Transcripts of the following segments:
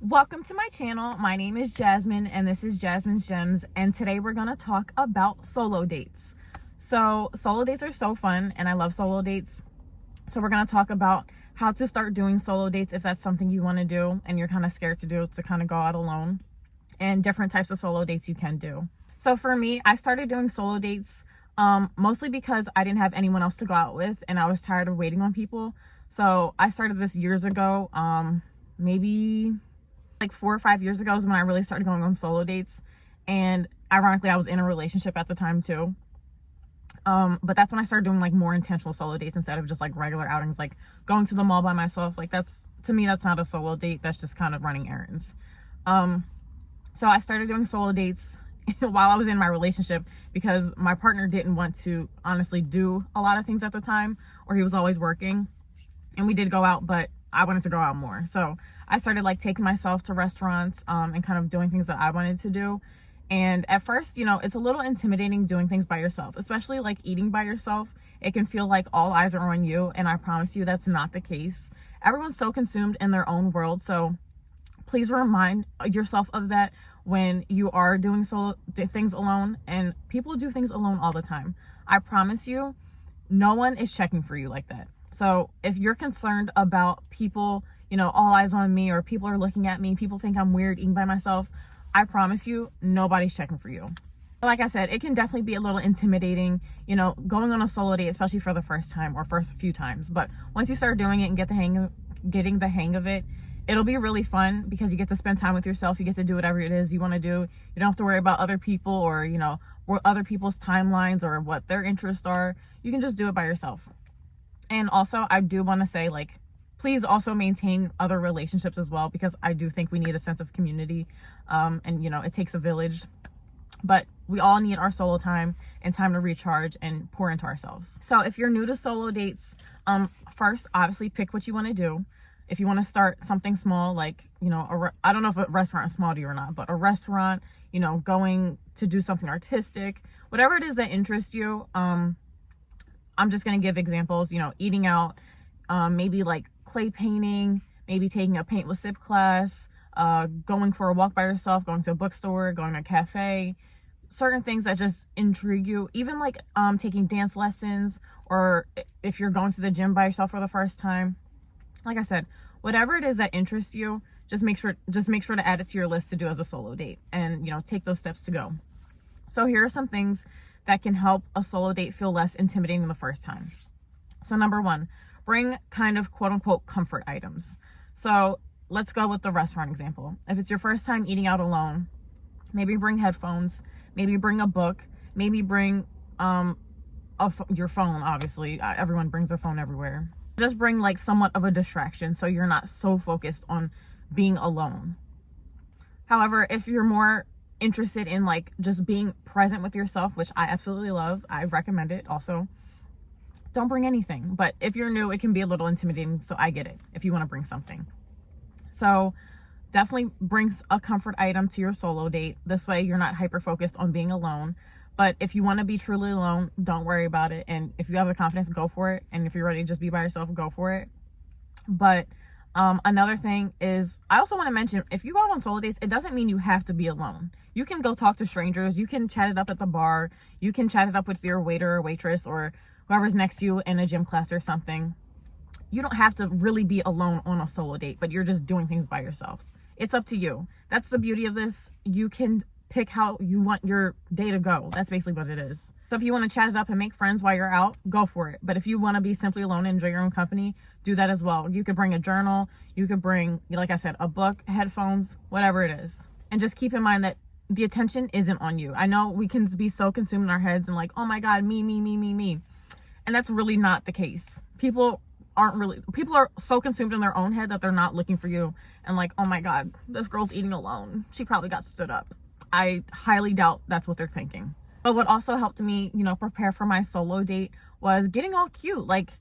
Welcome to my channel. My name is Jasmine and this is Jasmine's Gems, and today we're gonna talk about solo dates. So solo dates are so fun and I love solo dates. So we're gonna talk about how to start doing solo dates if that's something you want to do and you're kind of scared to do, to kind of go out alone, and different types of solo dates you can do. So for me, I started doing solo dates mostly because I didn't have anyone else to go out with and I was tired of waiting on people. So I started this years ago, maybe like 4 or 5 years ago is when I really started going on solo dates. And ironically, I was in a relationship at the time too. But that's when I started doing like more intentional solo dates instead of just like regular outings, like going to the mall by myself. Like that's, to me, that's not a solo date. That's just kind of running errands. So I started doing solo dates while I was in my relationship because my partner didn't want to honestly do a lot of things at the time, or he was always working. And we did go out, but I wanted to go out more. So I started like taking myself to restaurants and kind of doing things that I wanted to do. And at first, you know, it's a little intimidating doing things by yourself, especially like eating by yourself. It can feel like all eyes are on you. And I promise you that's not the case. Everyone's so consumed in their own world. So please remind yourself of that when you are doing solo things alone. And people do things alone all the time. I promise you, no one is checking for you like that. So if you're concerned about people, you know, all eyes on me, or people are looking at me, people think I'm weird eating by myself, I promise you, nobody's checking for you. Like I said, it can definitely be a little intimidating, you know, going on a solo date, especially for the first time or first few times. But once you start doing it and getting the hang of it, it'll be really fun because you get to spend time with yourself. You get to do whatever it is you want to do. You don't have to worry about other people or, you know, what other people's timelines or what their interests are. You can just do it by yourself. And also, I do want to say, like, please also maintain other relationships as well, because I do think we need a sense of community. And, you know, it takes a village. But we all need our solo time and time to recharge and pour into ourselves. So if you're new to solo dates, first, obviously, pick what you want to do. If you want to start something small, like, you know, I don't know if a restaurant is small to you or not, but a restaurant, you know, going to do something artistic, whatever it is that interests you. I'm just going to give examples, you know, eating out, maybe like clay painting, maybe taking a paint with sip class, going for a walk by yourself, going to a bookstore, going to a cafe, certain things that just intrigue you. Even like taking dance lessons, or if you're going to the gym by yourself for the first time. Like I said, whatever it is that interests you, just make sure to add it to your list to do as a solo date, and, you know, take those steps to go. So here are some things that can help a solo date feel less intimidating the first time. So number one, bring kind of quote unquote comfort items. So let's go with the restaurant example. If it's your first time eating out alone, maybe bring headphones, maybe bring a book, maybe bring your phone. Obviously, everyone brings their phone everywhere. Just bring like somewhat of a distraction so you're not so focused on being alone. However, if you're more interested in like just being present with yourself, which I absolutely love, I recommend it also, don't bring anything. But if you're new, it can be a little intimidating, so I get it if you want to bring something. So definitely bring a comfort item to your solo date. This way you're not hyper focused on being alone. But if you want to be truly alone, don't worry about it. And if you have the confidence, go for it. And if you're ready to just be by yourself, go for it. But another thing is, I also want to mention, if you go out on solo dates, it doesn't mean you have to be alone. You can go talk to strangers. You can chat it up at the bar. You can chat it up with your waiter or waitress or whoever's next to you in a gym class or something. You don't have to really be alone on a solo date, but you're just doing things by yourself. It's up to you. That's the beauty of this. You can pick how you want your day to go. That's basically what it is. So if you want to chat it up and make friends while you're out, go for it. But if you want to be simply alone and enjoy your own company, do that as well. You could bring a journal. You could bring, like I said, a book, headphones, whatever it is. And just keep in mind that the attention isn't on you. I know we can be so consumed in our heads and like, oh my God, me. And that's really not the case. People are so consumed in their own head that they're not looking for you. And like, oh my God, this girl's eating alone. She probably got stood up. I highly doubt that's what they're thinking. But what also helped me, you know, prepare for my solo date was getting all cute. Like,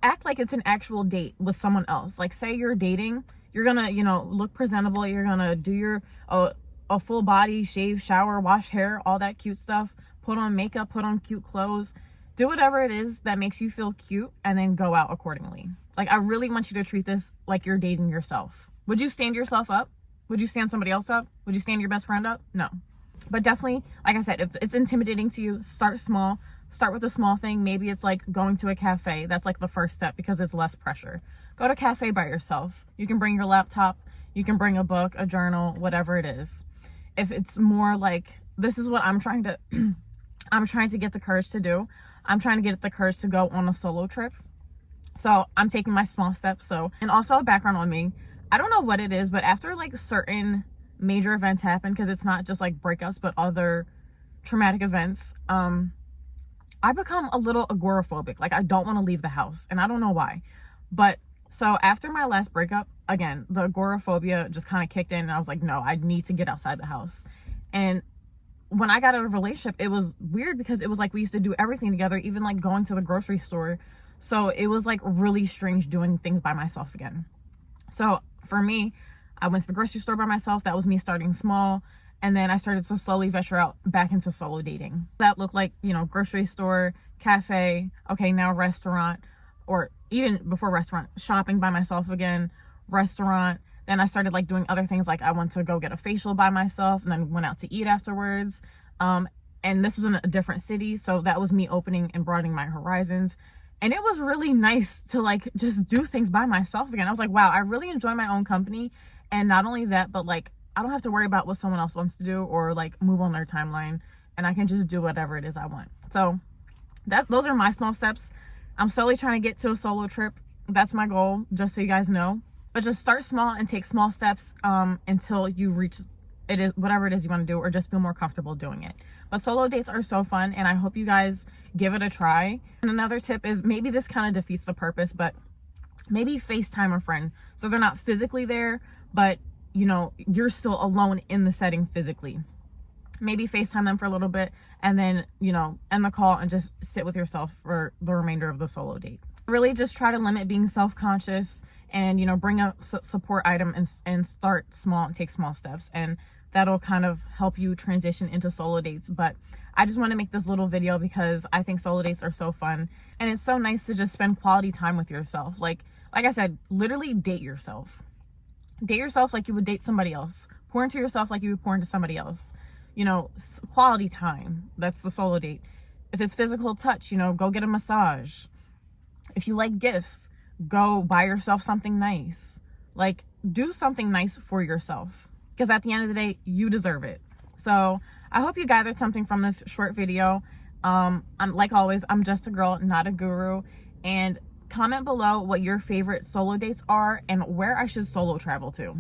act like it's an actual date with someone else. Like, say you're dating, you're gonna, you know, look presentable. You're gonna do your a full body shave, shower, wash hair, all that cute stuff. Put on makeup, put on cute clothes. Do whatever it is that makes you feel cute, and then go out accordingly. Like, I really want you to treat this like you're dating yourself. Would you stand yourself up? Would you stand somebody else up? Would you stand your best friend up? No. But definitely, like I said, if it's intimidating to you, start small. Start with a small thing. Maybe it's like going to a cafe. That's like the first step because it's less pressure. Go to a cafe by yourself. You can bring your laptop. You can bring a book, a journal, whatever it is. If it's more like, this is what I'm trying to, I'm trying to get the courage to do. I'm trying to get the courage to go on a solo trip. So I'm taking my small steps. So, and also a background on me. I don't know what it is, but after like certain major events happen, because it's not just like breakups, but other traumatic events, I become a little agoraphobic. Like I don't want to leave the house, and I don't know why. But so after my last breakup, again, the agoraphobia just kind of kicked in, and I was like, no, I need to get outside the house. And when I got out of a relationship, it was weird because it was like we used to do everything together, even like going to the grocery store. So it was like really strange doing things by myself again. So for me, I went to the grocery store by myself. That was me starting small. And then I started to slowly venture out back into solo dating. That looked like, you know, grocery store, cafe, okay, now restaurant, or even before restaurant, shopping by myself again, restaurant. Then I started like doing other things, like I went to go get a facial by myself and then went out to eat afterwards. And this was in a different city. So that was me opening and broadening my horizons. And it was really nice to like just do things by myself again. I was like, wow, I really enjoy my own company. And not only that, but like, I don't have to worry about what someone else wants to do or like move on their timeline, and I can just do whatever it is I want. So those are my small steps. I'm slowly trying to get to a solo trip. That's my goal, just so you guys know. But just start small and take small steps until you reach it is whatever it is you want to do, or just feel more comfortable doing it. But solo dates are so fun, and I hope you guys give it a try. And another tip is, maybe this kind of defeats the purpose, but maybe FaceTime a friend so they're not physically there, but you know, you're still alone in the setting physically. Maybe FaceTime them for a little bit and then, you know, end the call and just sit with yourself for the remainder of the solo date. Really just try to limit being self-conscious and, you know, bring a support item and start small and take small steps. And that'll kind of help you transition into solo dates. But I just want to make this little video because I think solo dates are so fun. And it's so nice to just spend quality time with yourself. Like I said, literally date yourself. Date yourself like you would date somebody else. Pour into yourself like you would pour into somebody else. You know, quality time. That's the solo date. If it's physical touch, you know, go get a massage. If you like gifts, go buy yourself something nice. Like, do something nice for yourself. Because at the end of the day, you deserve it. So I hope you gathered something from this short video. I'm like always, I'm just a girl, not a guru. And comment below what your favorite solo dates are and where I should solo travel to.